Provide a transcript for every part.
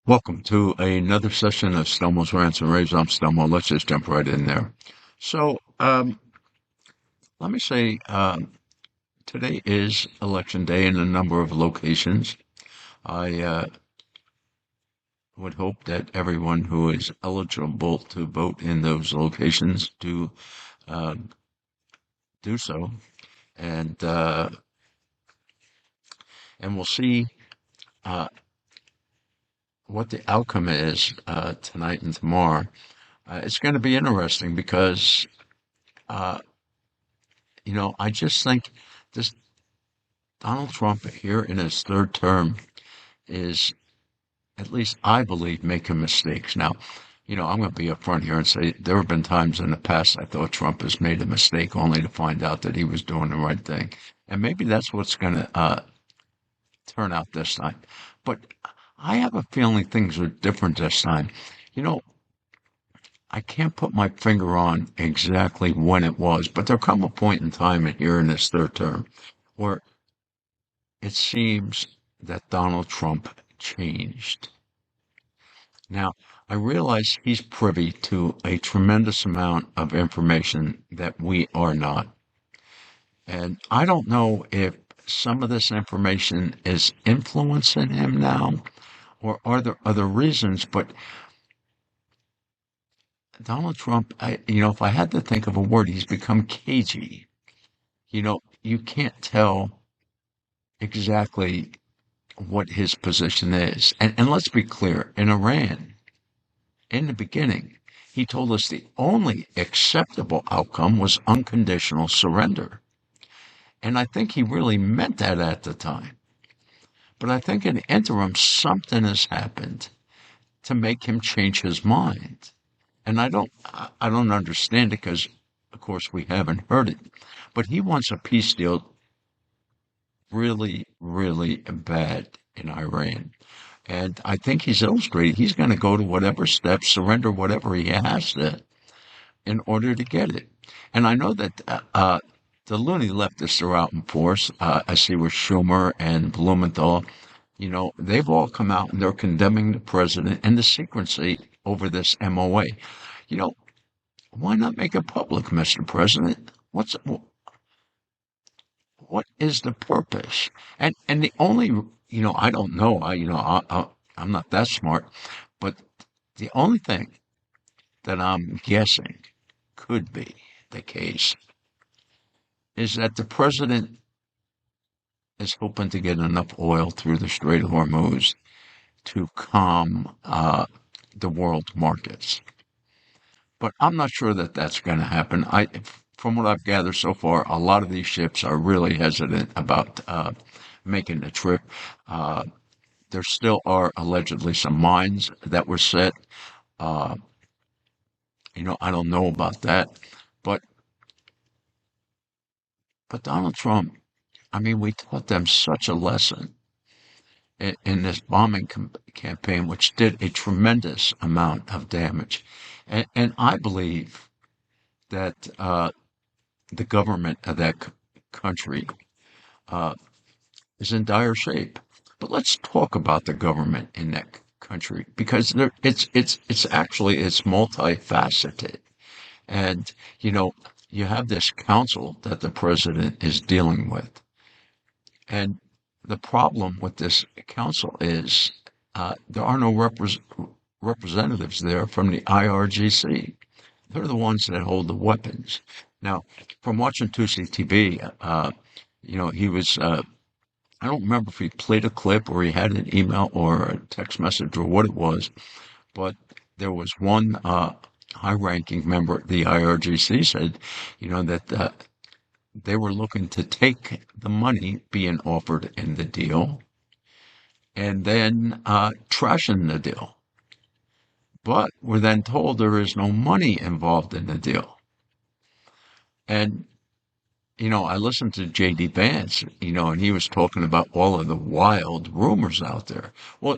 Welcome to another session of Stelmo's Rants and Raves. I'm Stelmo. Let's just jump right in there. So, let me say, today is election day in a number of locations. I would hope that everyone who is eligible to vote in those locations uh, do so, and uh, and we'll see uh, what the outcome is tonight and tomorrow. It's going to be interesting because. Uh, I just think this Donald Trump here in his third term is, at least I believe, making mistakes. Now, I'm going to be upfront here and say there have been times in the past I thought Trump has made a mistake only to find out that he was doing the right thing. And maybe that's what's going to turn out this time. But I have a feeling things are different this time. You know, I can't put my finger on exactly when it was, but there come a point in time here in this third term where it seems that Donald Trump changed. Now, I realize he's privy to a tremendous amount of information that we are not. And I don't know if some of this information is influencing him now, or are there other reasons, but Donald Trump, if I had to think of a word, he's become cagey. You can't tell exactly what his position is. And let's be clear, in Iran, in the beginning, he told us the only acceptable outcome was unconditional surrender. And I think he really meant that at the time. But I think in the interim, something has happened to make him change his mind. And I don't understand it because, of course, we haven't heard it. But he wants a peace deal really, really bad in Iran. And I think he's illustrated he's going to go to whatever steps, surrender whatever he has to in order to get it. And I know that the loony leftists are out in force. I see with Schumer and Blumenthal, they've all come out and they're condemning the president and the secrecy over this MOA. You know, why not make it public, Mr. President? What is the purpose? And the only, I don't know. I'm not that smart, but the only thing that I'm guessing could be the case is that the president is hoping to get enough oil through the Strait of Hormuz to calm the world markets. But I'm not sure that that's going to happen. From what I've gathered so far, a lot of these ships are really hesitant about making the trip. Uh, there still are allegedly some mines that were set. Uh, I don't know about that, but Donald Trump, I mean, we taught them such a lesson in this bombing campaign, which did a tremendous amount of damage, and I believe that the government of that country uh, is in dire shape. But let's talk about the government in that country because it's multifaceted. And, you have this council that the president is dealing with. And the problem with this council is there are no representatives there from the IRGC. They're the ones that hold the weapons. Now, from watching Tusi TV, he was, I don't remember if he played a clip or he had an email or a text message or what it was, but there was one high-ranking member of the IRGC said, that they were looking to take the money being offered in the deal and then trashing the deal. But we're then told there is no money involved in the deal. And, I listened to J.D. Vance, and he was talking about all of the wild rumors out there. Well,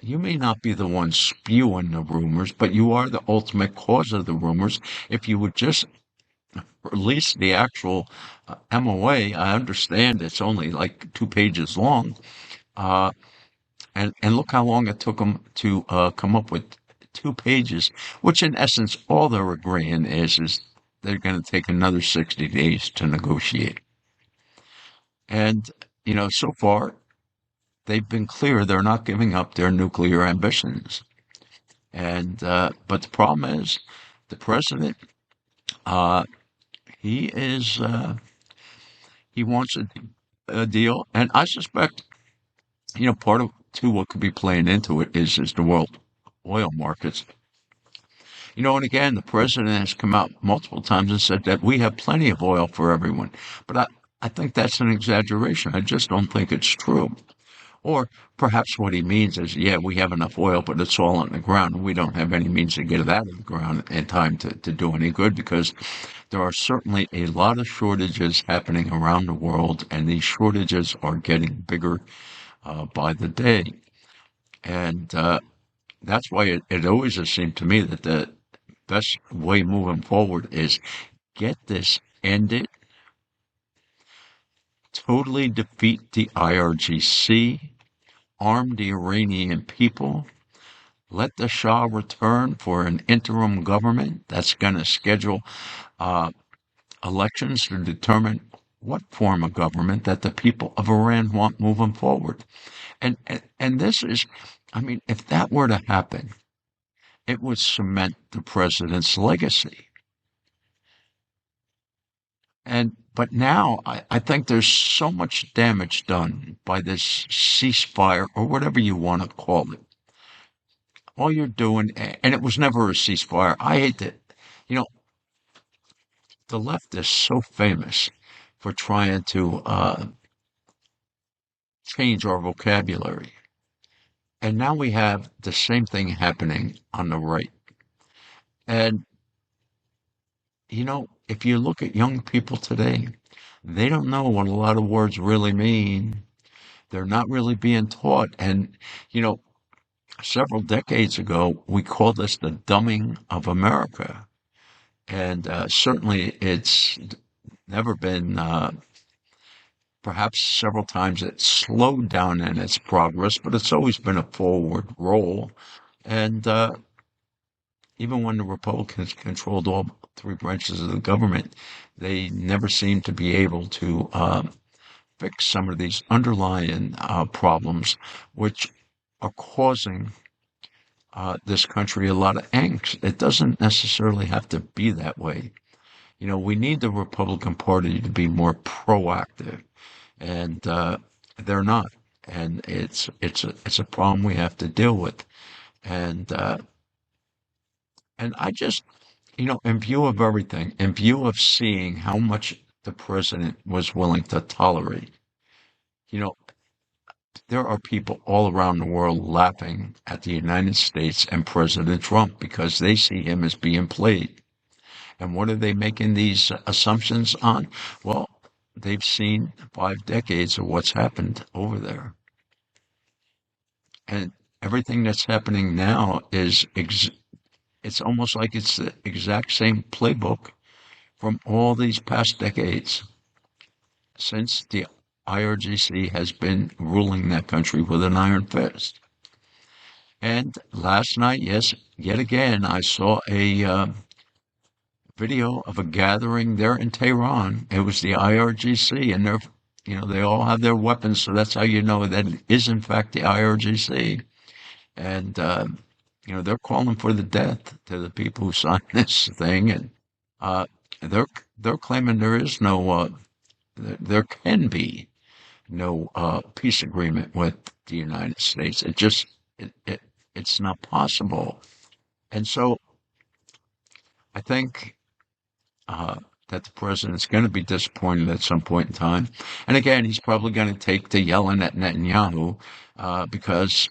you may not be the one spewing the rumors, but you are the ultimate cause of the rumors. If you would just release the actual MOA, I understand it's only like 2 pages long, uh, And look how long it took them to come up with 2 pages, which in essence all they're agreeing is they're going to take another 60 days to negotiate. And so far they've been clear they're not giving up their nuclear ambitions. And but the problem is the president. Uh, he is he wants a deal, and I suspect part of too what could be playing into it is the world oil markets. And again, the president has come out multiple times and said that we have plenty of oil for everyone. But I think that's an exaggeration. I just don't think it's true. Or perhaps what he means is, yeah, we have enough oil, but it's all on the ground, and we don't have any means to get it out of the ground in time to do any good, because there are certainly a lot of shortages happening around the world, and these shortages are getting bigger by the day. And that's why it always has seemed to me that the best way moving forward is get this ended, totally defeat the IRGC, arm the Iranian people, let the Shah return for an interim government that's going to schedule uh, elections to determine what form of government that the people of Iran want moving forward. And this is, I mean, if that were to happen, it would cement the president's legacy. But now I think there's so much damage done by this ceasefire or whatever you want to call it. All you're doing, and it was never a ceasefire. I hate that. You know, the left is so famous for trying to change our vocabulary. And now we have the same thing happening on the right. And, if you look at young people today, they don't know what a lot of words really mean. They're not really being taught. And, you know, several decades ago, we called this the dumbing of America. And certainly it's never been, perhaps several times it slowed down in its progress, but it's always been a forward roll. And even when the Republicans controlled all three branches of the government, they never seemed to be able to fix some of these underlying problems, which are causing this country a lot of angst. It doesn't necessarily have to be that way. We need the Republican Party to be more proactive, and they're not. And it's a problem we have to deal with. And I just, in view of everything, in view of seeing how much the president was willing to tolerate, you know, there are people all around the world laughing at the United States and President Trump because they see him as being played. And what are they making these assumptions on? Well, they've seen 5 decades of what's happened over there. And everything that's happening now is, it's almost like it's the exact same playbook from all these past decades since the IRGC has been ruling that country with an iron fist. And last night, yes, yet again, I saw a video of a gathering there in Tehran. It was the IRGC, and they all have their weapons, so that's how you know that it is in fact the IRGC. And they're calling for the death to the people who signed this thing, and uh, they're claiming there can be no peace agreement with the United States. It's not possible. And so I think that the president's going to be disappointed at some point in time. And again, he's probably going to take to yelling at Netanyahu because,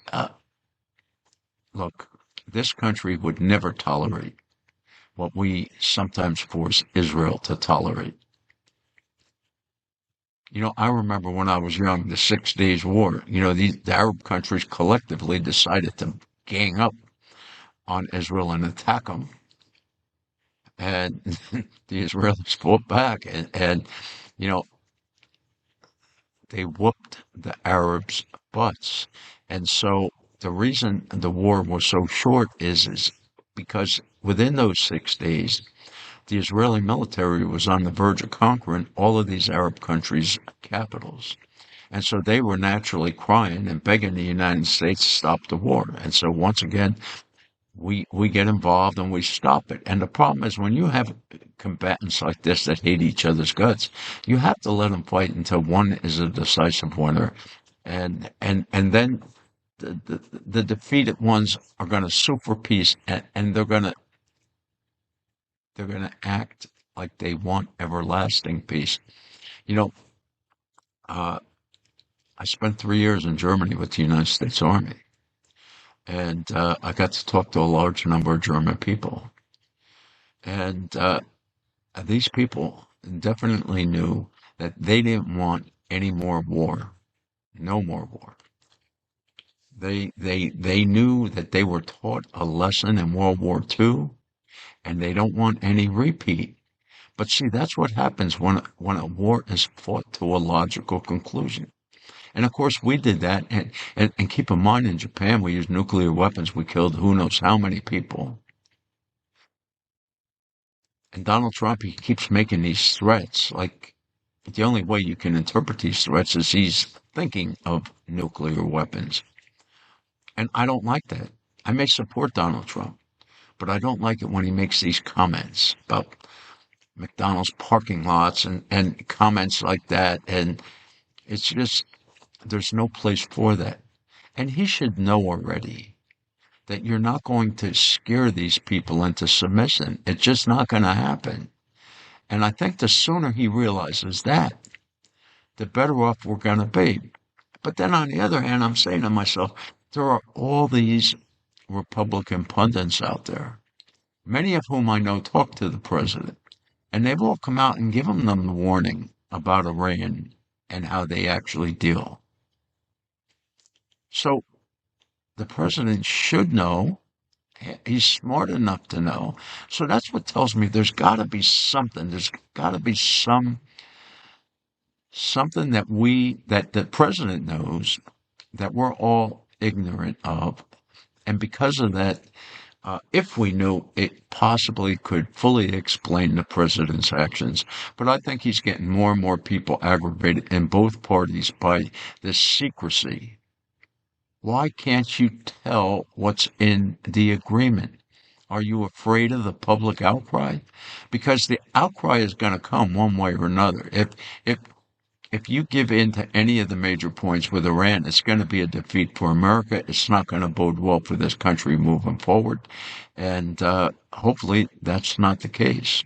look, this country would never tolerate what we sometimes force Israel to tolerate. I remember when I was young, the 6 Days War, the Arab countries collectively decided to gang up on Israel and attack them. And the Israelis fought back and they whooped the Arabs' butts. And so the reason the war was so short is because within those 6 days, the Israeli military was on the verge of conquering all of these Arab countries' capitals. And so they were naturally crying and begging the United States to stop the war. And so once again, we get involved and we stop it. And the problem is when you have combatants like this that hate each other's guts, you have to let them fight until one is a decisive winner. And then the defeated ones are going to sue for peace, and they're going to act like they want everlasting peace. You know, uh, I spent 3 years in Germany with the United States Army, and I got to talk to a large number of German people. And these people definitely knew that they didn't want any more war, no more war. They knew that they were taught a lesson in World War II, and they don't want any repeat. But see, that's what happens when a war is fought to a logical conclusion. And of course, we did that. And keep in mind, in Japan, we used nuclear weapons. We killed who knows how many people. And Donald Trump, he keeps making these threats. Like, the only way you can interpret these threats is he's thinking of nuclear weapons. And I don't like that. I may support Donald Trump, but I don't like it when he makes these comments about McDonald's parking lots and comments like that. And it's just, there's no place for that. And he should know already that you're not going to scare these people into submission. It's just not going to happen. And I think the sooner he realizes that, the better off we're going to be. But then on the other hand, I'm saying to myself, there are all these Republican pundits out there, many of whom I know talk to the president, and they've all come out and given them the warning about Iran and how they actually deal. So the president should know. He's smart enough to know. So that's what tells me there's got to be something. There's got to be something that the president knows that we're all ignorant of. And because of that, if we knew, it possibly could fully explain the president's actions. But I think he's getting more and more people aggravated in both parties by this secrecy. Why can't you tell what's in the agreement? Are you afraid of the public outcry? Because the outcry is going to come one way or another. If if you give in to any of the major points with Iran, it's going to be a defeat for America. It's not going to bode well for this country moving forward. And hopefully that's not the case.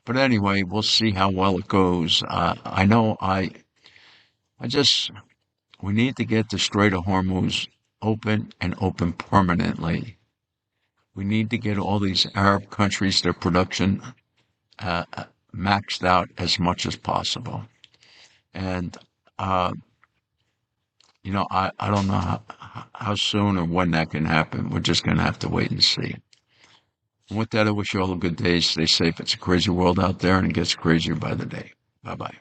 But anyway, we'll see how well it goes. I know I just, we need to get the Strait of Hormuz open and open permanently. We need to get all these Arab countries, their production uh, maxed out as much as possible. And uh, I don't know how soon or when that can happen. We're just going to have to wait and see. And with that, I wish you all a good day. Stay safe. It's a crazy world out there, and it gets crazier by the day. Bye bye.